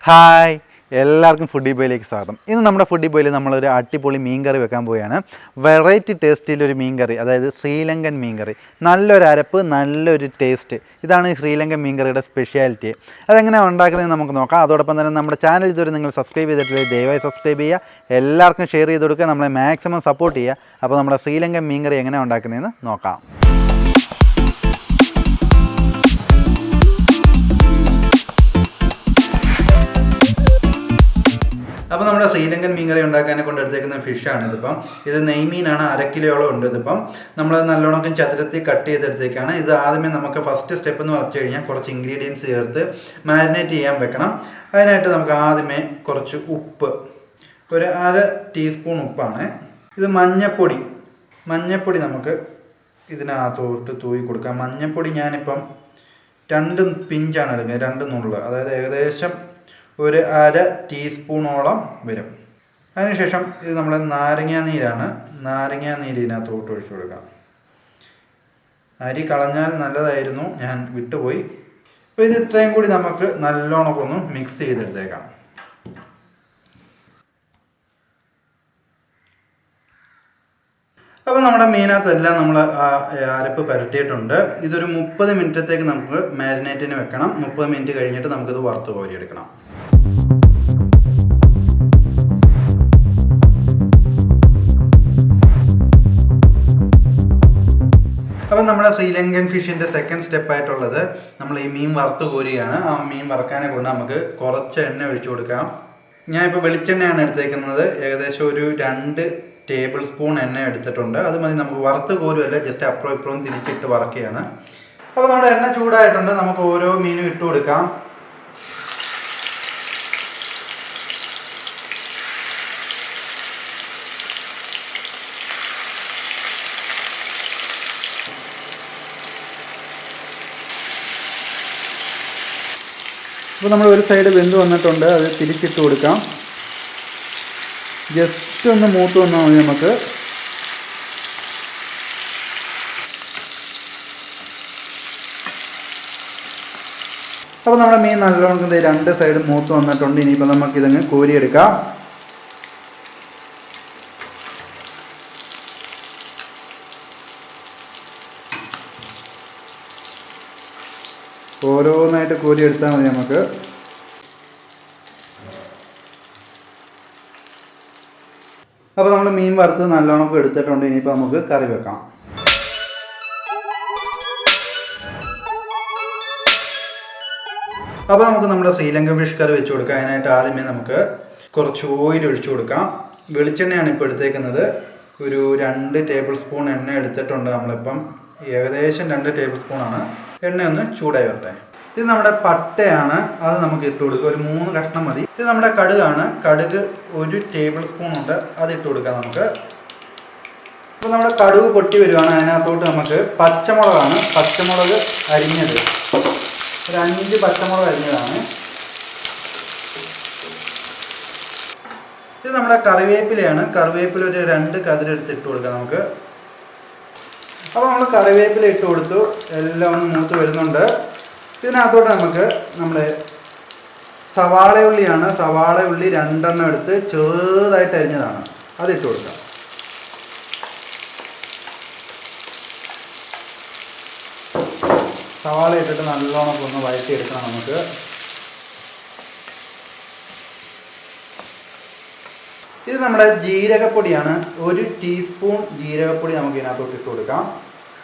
Hi, എല്ലാവർക്കും foodie ബോയിലേക്ക് സ്വാഗതം. ഇന്ന് നമ്മുടെ ഫുഡി ബോയിൽ നമ്മളൊരു അടിപൊളി മീൻ കറി വെക്കാൻ പോവുകയാണ്. വെറൈറ്റി ടേസ്റ്റിലൊരു മീൻ കറി, അതായത് ശ്രീലങ്കൻ മീൻ കറി. നല്ലൊരു അരപ്പ്, നല്ലൊരു ടേസ്റ്റ്. ഇതാണ് ഈ ശ്രീലങ്കൻ മീൻ കറിയുടെ സ്പെഷ്യാലിറ്റി. അതെങ്ങനെയാണ് ഉണ്ടാക്കുന്നതെന്ന് നമുക്ക് നോക്കാം. അതോടൊപ്പം തന്നെ നമ്മുടെ ചാനൽ ഇതുവരെ നിങ്ങൾ സബ്സ്ക്രൈബ് ചെയ്തിട്ടില്ലെങ്കിൽ ദയവായി സബ്സ്ക്രൈബ് ചെയ്യുക. എല്ലാവർക്കും ഷെയർ ചെയ്ത് കൊടുക്കുക, നമ്മളെ മാക്സിമം സപ്പോർട്ട് ചെയ്യുക. അപ്പോൾ നമ്മുടെ ശ്രീലങ്കൻ മീൻ കറി എങ്ങനെയാണ് ഉണ്ടാക്കുന്നതെന്ന് നോക്കാം. അപ്പോൾ നമ്മുടെ ശ്രീലങ്കൻ മീൻ കറി ഉണ്ടാക്കാനെ കൊണ്ട് എടുത്തേക്കുന്ന ഫിഷാണ് ഇതിപ്പം. ഇത് നെയ്മീനാണ്, 1/2 കിലോയോളം ഉണ്ട്. ഇതിപ്പം നമ്മൾ നല്ലോണം ചതുരത്തിൽ കട്ട് ചെയ്തെടുത്തേക്കാണ്. ഇത് ആദ്യമേ നമുക്ക് ഫസ്റ്റ് സ്റ്റെപ്പ് എന്ന് പറഞ്ഞു കഴിഞ്ഞാൽ കുറച്ച് ഇൻഗ്രീഡിയൻസ് ചേർത്ത് മാരിനേറ്റ് ചെയ്യാൻ വെക്കണം. അതിനായിട്ട് നമുക്ക് ആദ്യമേ കുറച്ച് ഉപ്പ്, ഒരു 1/2 ടീസ്പൂൺ ഉപ്പാണ്. ഇത് മഞ്ഞപ്പൊടി നമുക്ക് ഇതിനകത്തോട്ട് തൂവി കൊടുക്കാം. മഞ്ഞപ്പൊടി ഞാനിപ്പം 2 പിഞ്ചാണ് എടുക്കുന്നത്, 2 നുള്ള്, അതായത് ഏകദേശം ഒരു 1/2 ടീസ്പൂണോളം വരും. അതിനുശേഷം ഇത് നമ്മുടെ നാരങ്ങാനീരാണ്, നാരങ്ങാനീര് ഇതിനകത്തോട്ട് ഒഴിച്ചു കൊടുക്കാം. അരി കളഞ്ഞാൽ നല്ലതായിരുന്നു, ഞാൻ വിട്ടുപോയി. അപ്പോൾ ഇത് ഇത്രയും കൂടി നമുക്ക് നല്ലോണം ഒന്ന് മിക്സ് ചെയ്തെടുത്തേക്കാം. അപ്പോൾ നമ്മുടെ മീനകത്തെല്ലാം നമ്മൾ അരപ്പ് പുരട്ടിയിട്ടുണ്ട്. ഇതൊരു 30 മിനിറ്റത്തേക്ക് നമുക്ക് മാരിനേറ്റിന് വെക്കണം. 30 മിനിറ്റ് കഴിഞ്ഞിട്ട് നമുക്കിത് വറുത്ത് കോരിയെടുക്കണം. അപ്പോൾ നമ്മുടെ ശ്രീലങ്കൻ ഫിഷിൻ്റെ സെക്കൻഡ് സ്റ്റെപ്പായിട്ടുള്ളത് നമ്മൾ ഈ മീൻ വറുത്ത് കോരുകയാണ്. ആ മീൻ വറക്കാനെ കൊണ്ട് നമുക്ക് കുറച്ച് എണ്ണ ഒഴിച്ചു കൊടുക്കാം. ഞാനിപ്പോൾ വെളിച്ചെണ്ണയാണ് എടുത്തേക്കുന്നത്. ഏകദേശം ഒരു 2 ടേബിൾ സ്പൂൺ എണ്ണ എടുത്തിട്ടുണ്ട്. അത് മതി. നമുക്ക് വറുത്ത് കോരുമല്ല, ജസ്റ്റ് അപ്പുറം ഇപ്പുറവും തിരിച്ചിട്ട് വറക്കുകയാണ്. അപ്പോൾ നമ്മുടെ എണ്ണ ചൂടായിട്ടുണ്ട്. നമുക്ക് ഓരോ മീനും ഇട്ട് കൊടുക്കാം. അപ്പോൾ നമ്മൾ ഒരു സൈഡ് വെന്ത് വന്നിട്ടുണ്ട്, അത് തിരിച്ചിട്ട് കൊടുക്കാം. ജസ്റ്റ് ഒന്ന് മൂത്ത് വന്നാൽ മതി നമുക്ക്. അപ്പോൾ നമ്മുടെ മീൻ നല്ലോണം 2 സൈഡ് മൂത്ത് വന്നിട്ടുണ്ട്. ഇനിയിപ്പോൾ നമുക്കിതങ്ങ് കോരിയെടുക്കാം. ഓരോന്നായിട്ട് കോരി എടുത്താൽ മതി നമുക്ക്. അപ്പോൾ നമ്മൾ മീൻ വറുത്ത് നല്ലോണം എടുത്തിട്ടുണ്ട്. ഇനിയിപ്പോൾ നമുക്ക് കറി വെക്കാം. അപ്പോൾ നമുക്ക് നമ്മുടെ ശ്രീലങ്കൻ ഫിഷ് കറി വെച്ച് കൊടുക്കാം. അതിനായിട്ട് ആദ്യമേ നമുക്ക് കുറച്ച് ഓയിൽ ഒഴിച്ചു കൊടുക്കാം. വെളിച്ചെണ്ണയാണ് ഇപ്പോൾ എടുത്തേക്കുന്നത്. ഒരു 2 ടേബിൾ സ്പൂൺ എണ്ണ എടുത്തിട്ടുണ്ട്. നമ്മളിപ്പം ഏകദേശം 2 ടേബിൾ സ്പൂണാണ്. എണ്ണ ഒന്ന് ചൂടായി വരട്ടെ. ഇത് നമ്മുടെ പട്ടയാണ്, അത് നമുക്ക് ഇട്ട് കൊടുക്കുക. ഒരു 3 കഷ്ണം മതി. ഇത് നമ്മുടെ കടുകാണ്. കടുക് 1 ടേബിൾ സ്പൂൺ ഉണ്ട്, അത് ഇട്ട് കൊടുക്കാം നമുക്ക്. ഇപ്പോൾ നമ്മുടെ കടുക് പൊട്ടി വരുവാണ്. അതിനകത്തോട്ട് നമുക്ക് പച്ചമുളകാണ്, പച്ചമുളക് അരിഞ്ഞത്, ഒരു 5 പച്ചമുളക് അരിഞ്ഞതാണ്. ഇത് നമ്മുടെ കറിവേപ്പിലയാണ്. കറിവേപ്പില ഒരു 2 കതിരെടുത്ത് ഇട്ട് കൊടുക്കാം നമുക്ക്. അപ്പോൾ നമ്മൾ കറിവേപ്പില ഇട്ട് കൊടുത്തു. എല്ലാം ഒന്ന് മൂത്ത് വരുന്നുണ്ട്. ഇതിനകത്തോട്ട് നമുക്ക് നമ്മുടെ സവാള ഉള്ളിയാണ്. സവാള ഉള്ളി 2 എണ്ണം എടുത്ത് ചെറുതായിട്ട് അരിഞ്ഞതാണ്, അതിട്ട് കൊടുക്കാം. സവാള ഇട്ടിട്ട് നല്ലോണം ഒന്ന് വഴറ്റിയെടുക്കണം നമുക്ക്. ഇത് നമ്മുടെ ജീരകപ്പൊടിയാണ്. 1 ടീസ്പൂൺ ജീരകപ്പൊടി നമുക്ക് ഇതിനകത്തോട്ട് ഇട്ട് കൊടുക്കാം.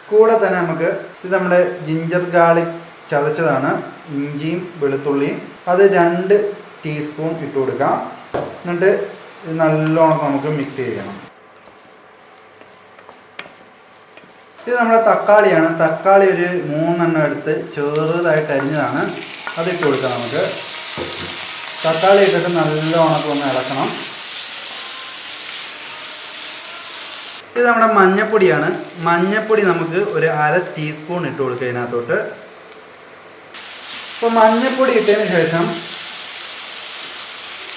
കൂടെ തന്നെ നമുക്ക് ഇത് നമ്മുടെ ജിഞ്ചർ ഗാർലിക് ചതച്ചതാണ്, ഇഞ്ചിയും വെളുത്തുള്ളിയും, അത് 2 ടീസ്പൂൺ ഇട്ട് കൊടുക്കാം. എന്നിട്ട് ഇത് നല്ലോണം നമുക്ക് മിക്സ് ചെയ്യണം. ഇത് നമ്മുടെ തക്കാളിയാണ്. തക്കാളി ഒരു 3 എണ്ണം എടുത്ത് ചെറുതായിട്ട് അരിഞ്ഞതാണ്, അതിട്ട് കൊടുക്കാം നമുക്ക്. തക്കാളി ഇട്ടിട്ട് നല്ലോണം ഒന്ന് ഇളക്കണം. ഇത് നമ്മുടെ മഞ്ഞപ്പൊടിയാണ്. മഞ്ഞപ്പൊടി നമുക്ക് ഒരു 1/2 ടീസ്പൂൺ ഇട്ട് കൊടുക്കുക ഇതിനകത്തോട്ട്. അപ്പോൾ മഞ്ഞപ്പൊടി ഇട്ടതിന് ശേഷം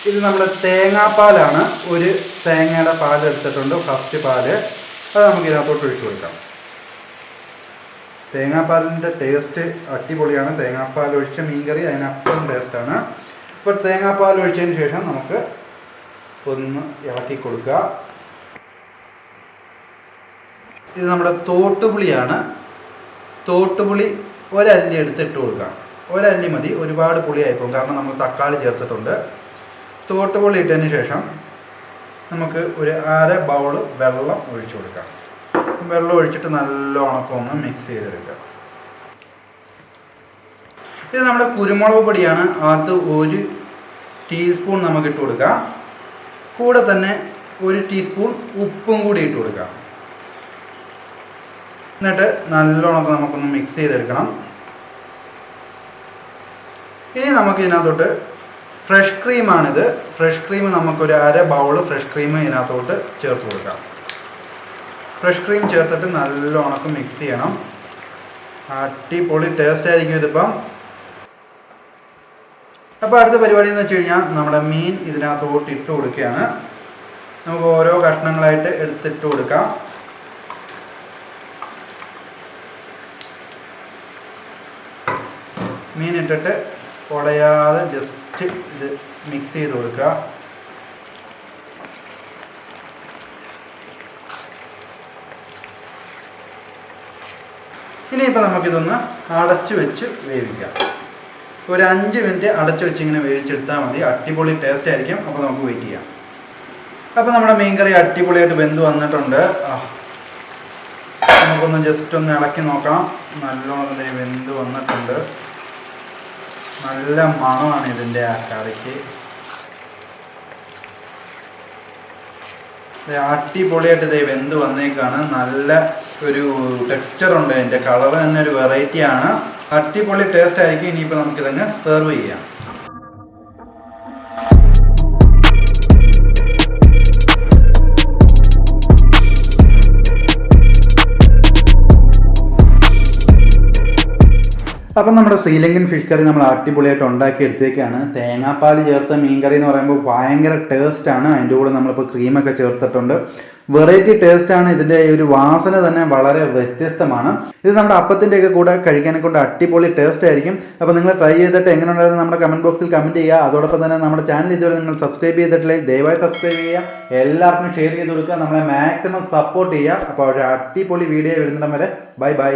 ഇത് നമ്മുടെ തേങ്ങാപ്പാലാണ്. ഒരു തേങ്ങയുടെ പാൽ എടുത്തിട്ടുണ്ട്, ഫസ്റ്റ് പാല്, അത് നമുക്ക് ഇതിനകത്തോട്ട് ഒഴിച്ചു കൊടുക്കാം. തേങ്ങാപ്പാലിൻ്റെ ടേസ്റ്റ് അടിപൊളിയാണ്. തേങ്ങാപ്പാൽ ഒഴിച്ച മീൻ കറി അതിനപ്പുറം ടേസ്റ്റാണ്. അപ്പോൾ തേങ്ങാപ്പാൽ ഒഴിച്ചതിന് ശേഷം നമുക്ക് ഒന്ന് ഇളക്കി കൊടുക്കുക. ഇത് നമ്മുടെ തോട്ടുപുളിയാണ്. തോട്ടുപുളി ഒരല്ലി എടുത്തിട്ട് കൊടുക്കാം. ഒരല്ലി മതി, ഒരുപാട് പുളിയായിപ്പോകും, കാരണം നമ്മൾ തക്കാളി ചേർത്തിട്ടുണ്ട്. തോട്ടുപുളി ഇട്ടതിന് ശേഷം നമുക്ക് ഒരു അര ബൗള് വെള്ളം ഒഴിച്ചു കൊടുക്കാം. വെള്ളം ഒഴിച്ചിട്ട് നല്ലോണം ഒന്ന് മിക്സ് ചെയ്തെടുക്കുക. ഇത് നമ്മുടെ കുരുമുളക് പൊടിയാണ്. അത് 1 ടീസ്പൂൺ നമുക്ക് ഇട്ട് കൊടുക്കാം. കൂടെ തന്നെ 1 ടീസ്പൂൺ ഉപ്പും കൂടി ഇട്ട് കൊടുക്കാം. എന്നിട്ട് നല്ലോണം നമുക്കൊന്ന് മിക്സ് ചെയ്തെടുക്കണം. ഇനി നമുക്ക് ഇതിനകത്തോട്ട് ഫ്രഷ് ക്രീമാണിത്. ഫ്രഷ് ക്രീം നമുക്കൊരു അര ബൗള് ഫ്രഷ് ക്രീം ഇതിനകത്തോട്ട് ചേർത്ത് കൊടുക്കാം. ഫ്രഷ് ക്രീം ചേർത്തിട്ട് നല്ലോണം മിക്സ് ചെയ്യണം. അടിപൊളി ടേസ്റ്റ് ആയിരിക്കും ഇതിപ്പം. അപ്പോൾ അടുത്ത പരിപാടി എന്ന് വെച്ച് കഴിഞ്ഞാൽ നമ്മുടെ മീൻ ഇതിനകത്തോട്ട് ഇട്ട് കൊടുക്കുകയാണ്. നമുക്ക് ഓരോ കഷ്ണങ്ങളായിട്ട് എടുത്തിട്ട് കൊടുക്കാം. മീൻ ഇട്ടിട്ട് ഉടയാതെ ജസ്റ്റ് ഇത് മിക്സ് ചെയ്ത് കൊടുക്കുക. ഇനിയിപ്പോൾ നമുക്കിതൊന്ന് അടച്ചു വെച്ച് വേവിക്കാം. ഒരു 5 മിനിറ്റ് അടച്ചു വെച്ച് ഇങ്ങനെ വേവിച്ചെടുത്താൽ മതി. അടിപൊളി ടേസ്റ്റ് ആയിരിക്കും. അപ്പോൾ നമുക്ക് വെയിറ്റ് ചെയ്യാം. അപ്പോൾ നമ്മുടെ മീൻകറി അടിപൊളിയായിട്ട് വെന്ത് വന്നിട്ടുണ്ട്. നമുക്കൊന്ന് ജസ്റ്റ് ഒന്ന് ഇളക്കി നോക്കാം. നല്ലോണം വെന്ത് വന്നിട്ടുണ്ട്. നല്ല മണമാണ് ഇതിൻ്റെ ആ കറിക്ക്. അടിപൊളിയായിട്ട് വെന്ത് വന്നേക്കാണ്. നല്ല ഒരു ടെക്സ്ചറുണ്ട്. അതിൻ്റെ കളർ തന്നെ ഒരു വെറൈറ്റിയാണ്. അടിപൊളി ടേസ്റ്റ് ആയിരിക്കും. ഇനിയിപ്പോൾ നമുക്കിതങ്ങ് സെർവ് ചെയ്യാം. അപ്പം നമ്മുടെ ശ്രീലങ്കൻ ഫിഷ് കറി നമ്മൾ അടിപൊളിയായിട്ട് ഉണ്ടാക്കി എടുത്തേക്കാണ്. തേങ്ങാപ്പാൽ ചേർത്ത മീൻ കറി എന്ന് പറയുമ്പോൾ ഭയങ്കര ടേസ്റ്റാണ്. അതിൻ്റെ കൂടെ നമ്മളിപ്പോൾ ക്രീമൊക്കെ ചേർത്തിട്ടുണ്ട്. വെറൈറ്റി ടേസ്റ്റാണ്. ഇതിൻ്റെ ഒരു വാസന തന്നെ വളരെ വ്യത്യസ്തമാണ്. ഇത് നമ്മുടെ അപ്പത്തിൻ്റെയൊക്കെ കൂടെ കഴിക്കാനെ കൊണ്ട് അടിപൊളി ടേസ്റ്റ് ആയിരിക്കും. അപ്പോൾ നിങ്ങൾ ട്രൈ ചെയ്തിട്ട് എങ്ങനെ ഉണ്ടായിരുന്നു നമ്മുടെ കമൻറ്റ് ബോക്സിൽ കമൻറ്റ് ചെയ്യുക. അതോടൊപ്പം തന്നെ നമ്മുടെ ചാനൽ ഇതുവരെ നിങ്ങൾ സബ്സ്ക്രൈബ് ചെയ്തിട്ടില്ലെങ്കിൽ ദയവായി സബ്സ്ക്രൈബ് ചെയ്യുക. എല്ലാവർക്കും ഷെയർ ചെയ്ത് കൊടുക്കുക. നമ്മളെ മാക്സിമം സപ്പോർട്ട് ചെയ്യുക. അപ്പോൾ ഒരു അടിപൊളി വീഡിയോ വരുന്നിടം വരെ ബൈ ബൈ.